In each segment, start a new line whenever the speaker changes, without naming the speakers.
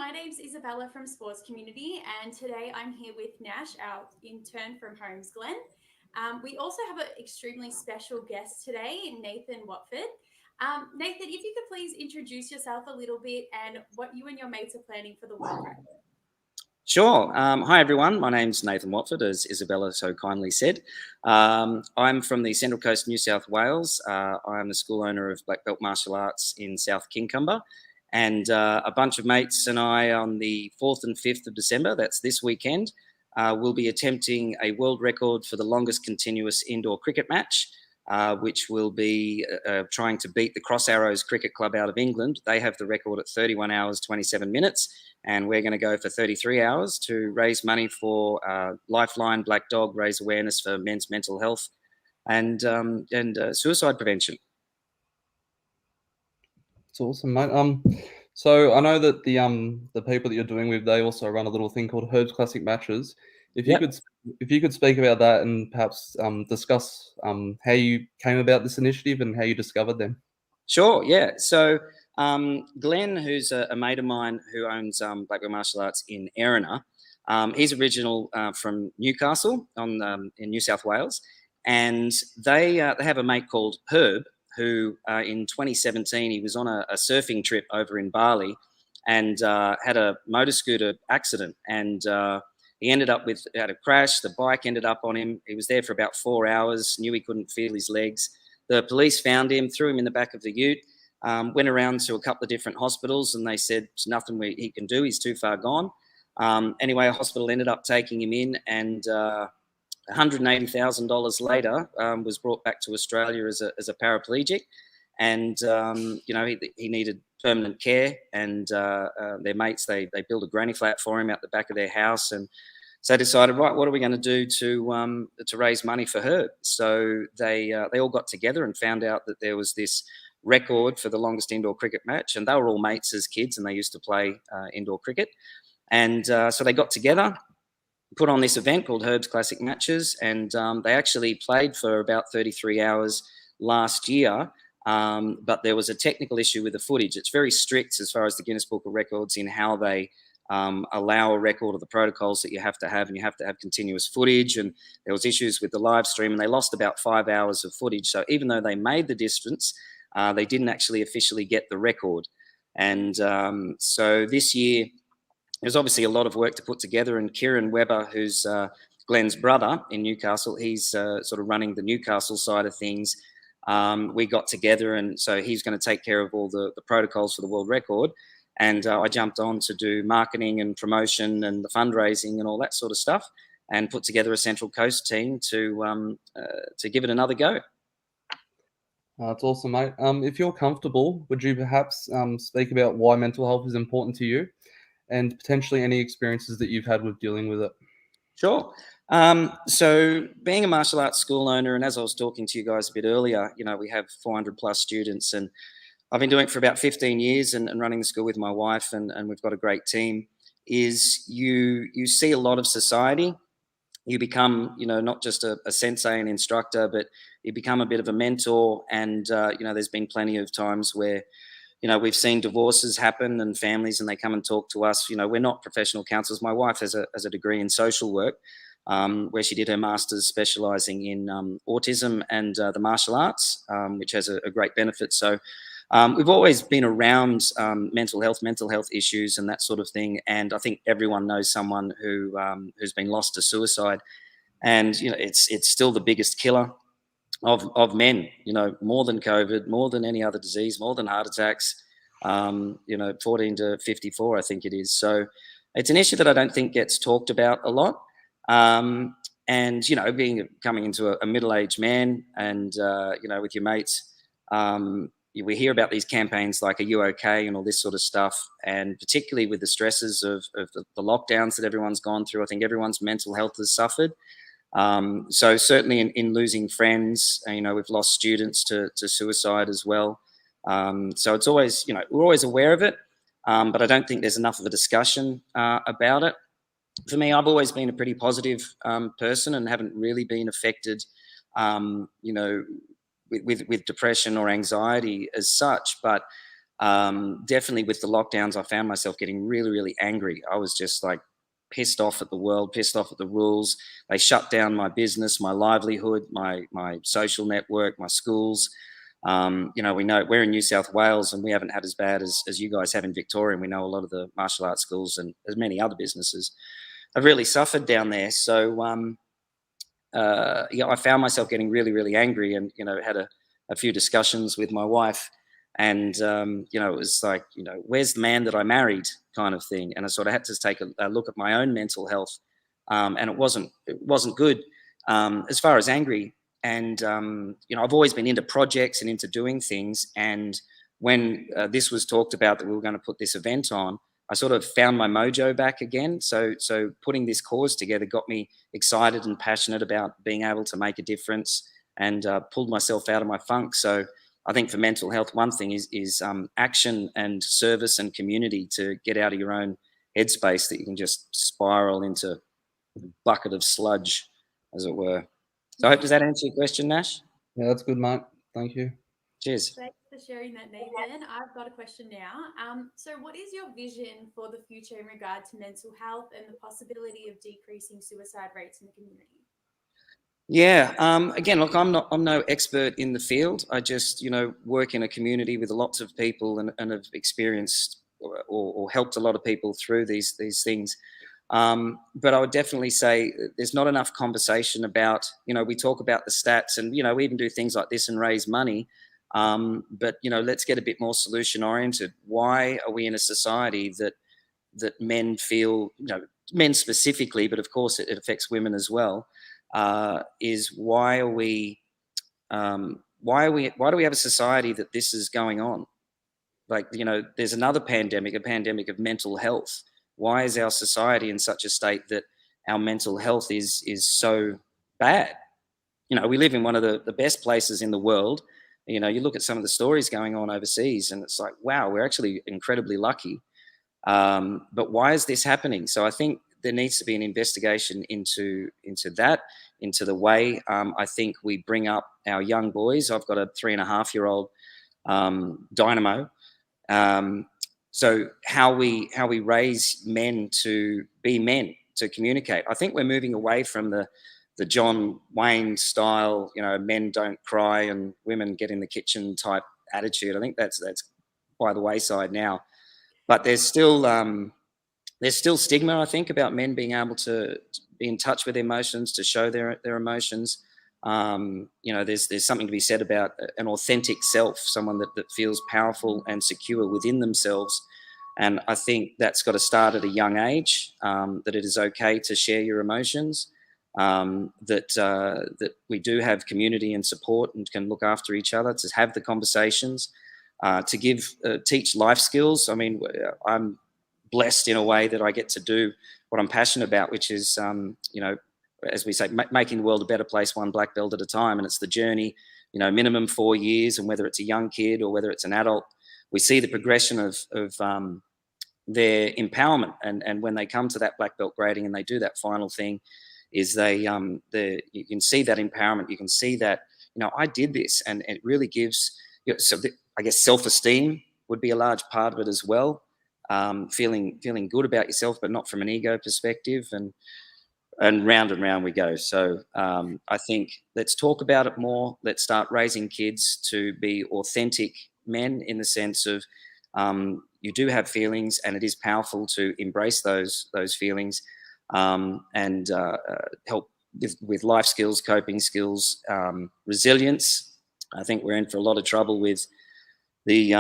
my name's Isabella from Sports Community, and today I'm here with Nash, our intern from Homes Glen. We also have an extremely special guest today, Nathan Watford. Nathan, if you could please introduce yourself a little bit and what you and your mates are planning for the World Record.
Sure. Hi, everyone. My name's Nathan Watford, as Isabella so kindly said. I'm from the Central Coast, New South Wales. I'm the school owner of Black Belt Martial Arts in South Kincumber. And a bunch of mates and I on the 4th and 5th of December, that's this weekend, will be attempting a world record for the longest continuous indoor cricket match, which will be trying to beat the Cross Arrows Cricket Club out of England. They have the record at 31 hours, 27 minutes. And we're going to go for 33 hours to raise money for Lifeline Black Dog, raise awareness for men's mental health and suicide prevention.
It's awesome, mate. So I know that the people that you're doing with, they also run a little thing called Herbs Classic Matches. If you could speak about that and perhaps discuss how you came about this initiative and how you discovered them.
Sure, yeah. So Glenn, who's a mate of mine who owns Black Belt Martial Arts in Erina, he's original from Newcastle in New South Wales, and they have a mate called Herb, who in 2017, he was on a surfing trip over in Bali and had a motor scooter accident, and he ended up had a crash. The bike ended up on him. He was there for about 4 hours, knew he couldn't feel his legs. The police found him, threw him in the back of the ute, went around to a couple of different hospitals, and they said, there's nothing he can do, he's too far gone. Anyway, a hospital ended up taking him in, and $180,000 later was brought back to Australia as a paraplegic. And, he needed permanent care, and their mates, they built a granny flat for him out the back of their house. And so they decided, right, what are we going to do to raise money for her? So they all got together and found out that there was this record for the longest indoor cricket match, and they were all mates as kids, and they used to play indoor cricket. And so they got together, put on this event called Herbs Classic Matches, and they actually played for about 33 hours last year, but there was a technical issue with the footage. It's very strict as far as the Guinness Book of Records in how they allow a record of the protocols that you have to have, and you have to have continuous footage, and there was issues with the live stream, and they lost about 5 hours of footage. So even though they made the distance, they didn't actually officially get the record. And so this year, there's obviously a lot of work to put together, and Kieran Webber, who's Glenn's brother in Newcastle, he's sort of running the Newcastle side of things. We got together, and so he's going to take care of all the protocols for the world record. And I jumped on to do marketing and promotion and the fundraising and all that sort of stuff, and put together a Central Coast team to give it another go.
That's awesome, mate. If you're comfortable, would you perhaps speak about why mental health is important to you, and potentially any experiences that you've had with dealing with it?
Sure. So being a martial arts school owner, and as I was talking to you guys a bit earlier, we have 400 plus students, and I've been doing it for about 15 years and running the school with my wife, and we've got a great team. Is you see a lot of society. You become, not just a sensei and instructor, but you become a bit of a mentor. And, there's been plenty of times where, we've seen divorces happen and families, and they come and talk to us. We're not professional counselors. My wife has a degree in social work, where she did her master's specializing in autism and the martial arts, which has a great benefit. So we've always been around mental health issues and that sort of thing. And I think everyone knows someone who's been lost to suicide. And, it's still the biggest killer of men, more than COVID, more than any other disease, more than heart attacks, 14 to 54, I think it is. So it's an issue that I don't think gets talked about a lot. And, coming into a middle-aged man and, with your mates, we hear about these campaigns like, are you okay, and all this sort of stuff. And particularly with the stresses of the lockdowns that everyone's gone through, I think everyone's mental health has suffered. So certainly in losing friends, we've lost students to suicide as well. So it's always, we're always aware of it, but I don't think there's enough of a discussion about it. For me, I've always been a pretty positive person and haven't really been affected, with depression or anxiety as such. But Definitely with the lockdowns, I found myself getting really, really angry. I was just like pissed off at the world, pissed off at the rules. They shut down my business, my livelihood, my social network, my schools. We know we're in New South Wales and we haven't had as bad as you guys have in Victoria. And we know a lot of the martial arts schools and as many other businesses have really suffered down there. So, I found myself getting really, really angry and, had a few discussions with my wife. And, it was like, where's the man that I married kind of thing. And I sort of had to take a look at my own mental health. And it wasn't good as far as angry. And, I've always been into projects and into doing things. And when this was talked about that we were going to put this event on, I sort of found my mojo back again. So putting this cause together got me excited and passionate about being able to make a difference and pulled myself out of my funk. So I think for mental health, one thing is action and service and community to get out of your own headspace that you can just spiral into a bucket of sludge, as it were. So I hope, does that answer your question, Nash?
Yeah, that's good, mate. Thank you.
Cheers.
Thanks for sharing that, Nathan. I've got a question now. So what is your vision for the future in regard to mental health and the possibility of decreasing suicide rates in the community?
Yeah. Again, look, I'm no expert in the field. I just, work in a community with lots of people and have experienced or helped a lot of people through these things. But I would definitely say there's not enough conversation about, we talk about the stats and, we even do things like this and raise money. But, let's get a bit more solution oriented. Why are we in a society that men feel, men specifically, but of course it affects women as well, is why do we have a society that this is going on? Like, there's another pandemic, a pandemic of mental health. Why is our society in such a state that our mental health is so bad? We live in one of the best places in the world. You look at some of the stories going on overseas and it's like, wow, we're actually incredibly lucky. But why is this happening? So I think there needs to be an investigation into that, into the way I think we bring up our young boys. I've got a 3.5-year-old dynamo. So how we raise men to be men, to communicate. I think we're moving away from the John Wayne style, men don't cry and women get in the kitchen type attitude. I think that's by the wayside now. But there's still stigma, I think, about men being able to be in touch with their emotions, to show their emotions. There's something to be said about an authentic self, someone that feels powerful and secure within themselves. And I think that's got to start at a young age, that it is okay to share your emotions, that we do have community and support and can look after each other, to have the conversations, to teach life skills. I mean, I'm blessed in a way that I get to do what I'm passionate about, which is, as we say, making the world a better place, one black belt at a time. And it's the journey, minimum 4 years, and whether it's a young kid or whether it's an adult, we see the progression of their empowerment. And when they come to that black belt grading and they do that final thing, is you can see that empowerment. You can see that, I did this, and it really gives, I guess self-esteem would be a large part of it as well. Feeling good about yourself, but not from an ego perspective, and round we go. So I think let's talk about it more. Let's start raising kids to be authentic men, in the sense of you do have feelings, and it is powerful to embrace those feelings, and help with life skills, coping skills, resilience. I think we're in for a lot of trouble with the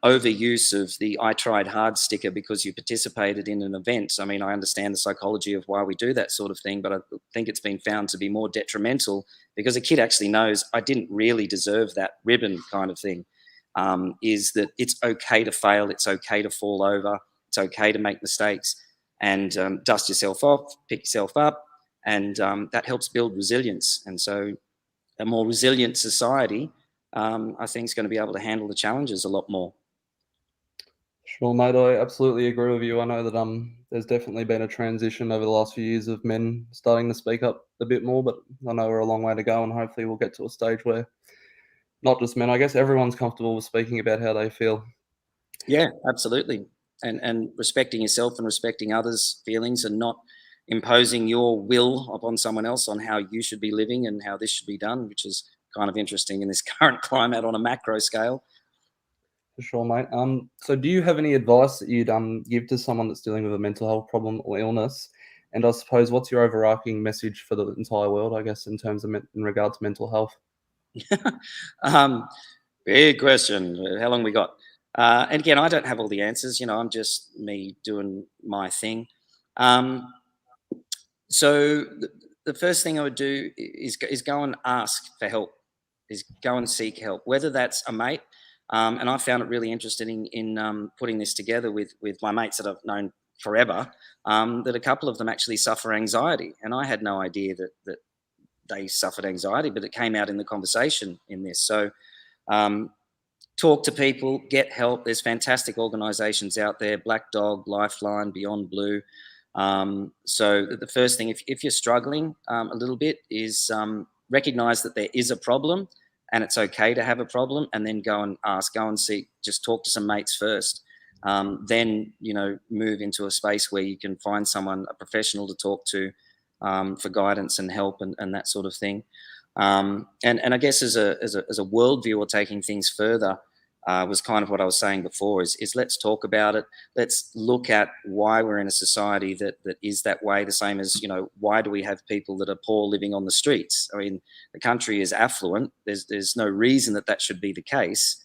overuse of the "I tried hard" sticker because you participated in an event. I mean, I understand the psychology of why we do that sort of thing, but I think it's been found to be more detrimental, because a kid actually knows, I didn't really deserve that ribbon kind of thing. Is that it's okay to fail, it's okay to fall over, it's okay to make mistakes, and dust yourself off, pick yourself up, and that helps build resilience. And so a more resilient society, I think, is going to be able to handle the challenges a lot more.
Sure, mate. I absolutely agree with you. I know that there's definitely been a transition over the last few years of men starting to speak up a bit more, but I know we're a long way to go, and hopefully we'll get to a stage where not just men, I guess everyone's comfortable with speaking about how they feel.
Yeah, absolutely. And respecting yourself and respecting others' feelings, and not imposing your will upon someone else on how you should be living and how this should be done, which is kind of interesting in this current climate on a macro scale.
For sure, mate. So do you have any advice that you'd give to someone that's dealing with a mental health problem or illness? And I suppose, what's your overarching message for the entire world, I guess, in terms of in regard to mental health?
um, Big question. How long we got? And again, I don't have all the answers. I'm just me doing my thing. Um, so the first thing I would do is go and ask for help. Is go and seek help, whether that's a mate. And I found it really interesting in putting this together with my mates that I've known forever. That a couple of them actually suffer anxiety, and I had no idea that they suffered anxiety, but it came out in the conversation in this. So um, talk to people, get help. There's fantastic organisations out there: Black Dog, Lifeline, Beyond Blue. So the first thing, if you're struggling a little bit, is recognise that there is a problem, and it's okay to have a problem, and then go and ask, go and seek, just talk to some mates first. Then move into a space where you can find someone, a professional, to talk to for guidance and help and that sort of thing. And I guess as a worldview, or taking things further, was kind of what I was saying before, is let's talk about it. Let's look at why we're in a society that is that way. The same as, why do we have people that are poor living on the streets? I mean, the country is affluent. There's no reason that should be the case.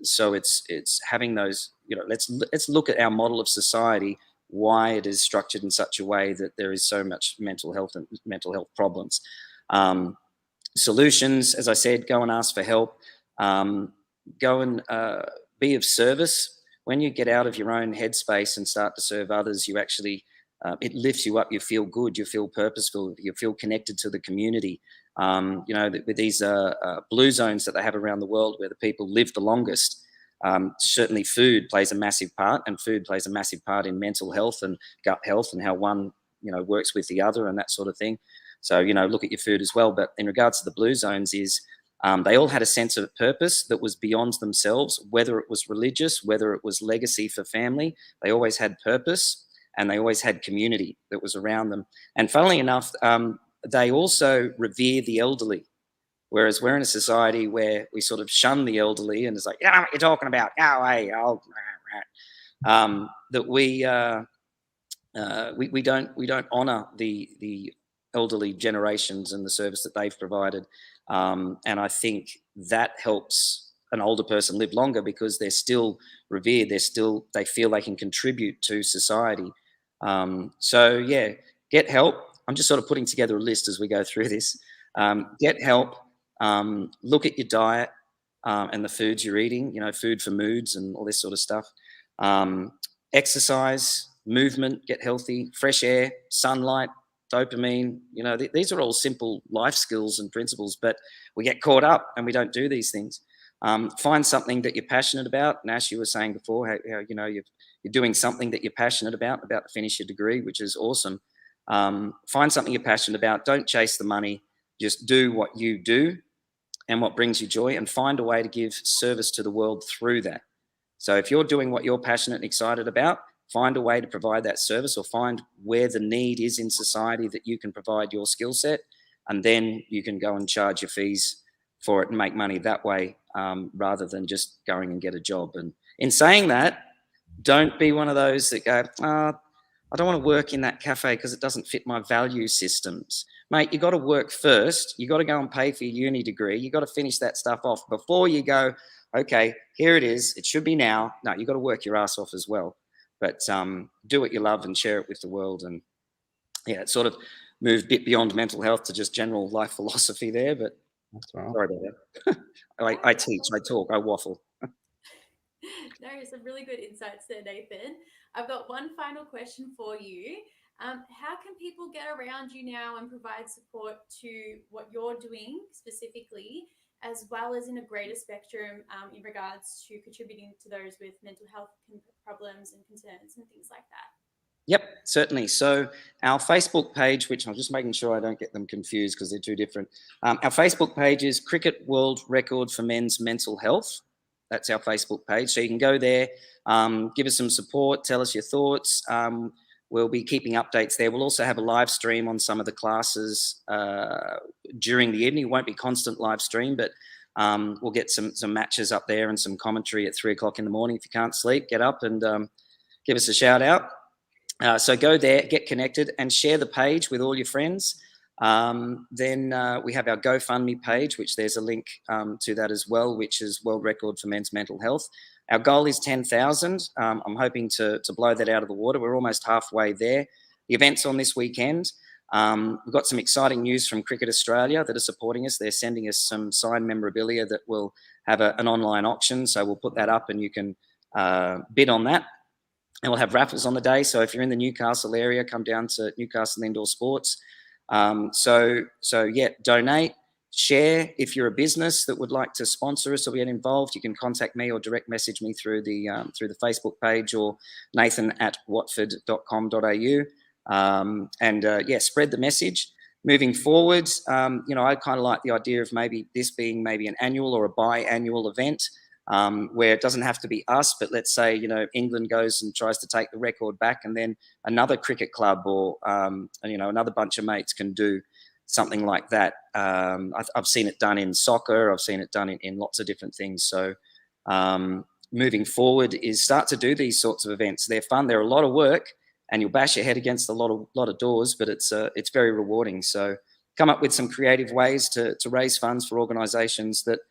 So it's having those, let's look at our model of society, why it is structured in such a way that there is so much mental health and mental health problems. Solutions, as I said, go and ask for help. Go and be of service. When you get out of your own headspace and start to serve others, you actually, it lifts you up. You feel good. You feel purposeful. You feel connected to the community. With these blue zones that they have around the world, where the people live the longest, certainly food plays a massive part, and food plays a massive part in mental health and gut health, and how one, works with the other and that sort of thing. So, look at your food as well. But in regards to the blue zones, they all had a sense of purpose that was beyond themselves, whether it was religious, whether it was legacy for family. They always had purpose, and they always had community that was around them. And funnily enough, they also revere the elderly, whereas we're in a society where we sort of shun the elderly, and it's like, what you're talking about? Oh, hey, that we don't honour the elderly generations and the service that they've provided. And I think that helps an older person live longer, because they're still revered. They feel they can contribute to society. So yeah, get help. I'm just sort of putting together a list as we go through this. Get help. Look at your diet and the foods you're eating. Food for moods and all this sort of stuff. Exercise, movement, get healthy, fresh air, sunlight, dopamine. These are all simple life skills and principles, but we get caught up and we don't do these things. Find something that you're passionate about. Nash, you were saying before how you're doing something that you're passionate about to finish your degree, which is awesome. Find something you're passionate about. Don't chase the money. Just do what you do and what brings you joy, and find a way to give service to the world through that. So if you're doing what you're passionate and excited about, find a way to provide that service, or find where the need is in society that you can provide your skill set, and then you can go and charge your fees for it and make money that way, rather than just going and get a job. And in saying that, don't be one of those that go, I don't want to work in that cafe because it doesn't fit my value systems. Mate, you got to work first. You got to go and pay for your uni degree. You got to finish that stuff off before you go, okay, here it is. It should be now. No, you got to work your ass off as well. But do what you love and share it with the world. And yeah, it sort of moved a bit beyond mental health to just general life philosophy there. But
That's right.
sorry about that. I teach, I talk, I waffle.
No, some really good insights there, Nathan. I've got one final question for you. How can people get around you now and provide support to what you're doing specifically, as well as in a greater spectrum in regards to contributing to those with mental health problems and concerns and things like that?
Yep, certainly. So our Facebook page, which I'm just making sure I don't get them confused because they're two different. Our Facebook page is Cricket World Record for Men's Mental Health. That's our Facebook page. So you can go there, give us some support, tell us your thoughts. We'll be keeping updates there. We'll also have a live stream on some of the classes during the evening. It won't be constant live stream, but we'll get some matches up there and some commentary at 3 o'clock in the morning. If you can't sleep, get up and give us a shout out. So go there, get connected, and share the page with all your friends. Then we have our GoFundMe page, which there's a link to that as well, which is World Record for Men's Mental Health. Our goal is 10,000. I'm hoping to blow that out of the water. We're almost halfway there. The event's on this weekend. We've got some exciting news from Cricket Australia that are supporting us. They're sending us some signed memorabilia that will have an online auction. So we'll put that up and you can bid on that. And we'll have raffles on the day. So if you're in the Newcastle area, come down to Newcastle Indoor Sports. So yeah, donate, share. If you're a business that would like to sponsor us or get involved, you can contact me or direct message me through the Facebook page or nathan@watford.com.au. Yeah, spread the message. Moving forward, I kind of like the idea of maybe this being maybe an annual or a biannual event. Where it doesn't have to be us, but let's say, England goes and tries to take the record back, and then another cricket club or, another bunch of mates can do something like that. I've seen it done in soccer. I've seen it done in lots of different things. So moving forward is start to do these sorts of events. They're fun. They're a lot of work, and you'll bash your head against a lot of doors, but it's very rewarding. So come up with some creative ways to raise funds for organisations that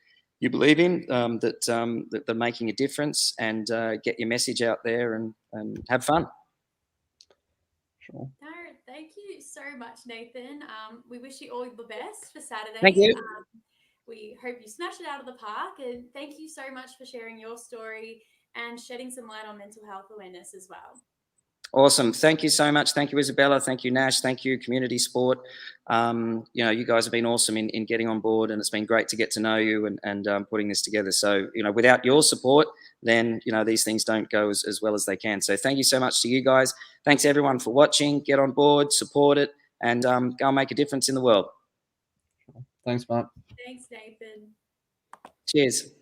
you believe in, that they're making a difference, and get your message out there and have fun.
Sure.
No, thank you so much, Nathan. We wish you all the best for Saturday.
Thank you.
We hope you smash it out of the park, and thank you so much for sharing your story and shedding some light on mental health awareness as well.
Awesome. Thank you so much. Thank you, Isabella. Thank you, Nash. Thank you, Community Sport. You guys have been awesome in getting on board, and it's been great to get to know you and putting this together. So, without your support, then, these things don't go as well as they can. So thank you so much to you guys. Thanks, everyone, for watching. Get on board, support it, and go and make a difference in the world.
Thanks, Matt.
Thanks, Nathan.
Cheers.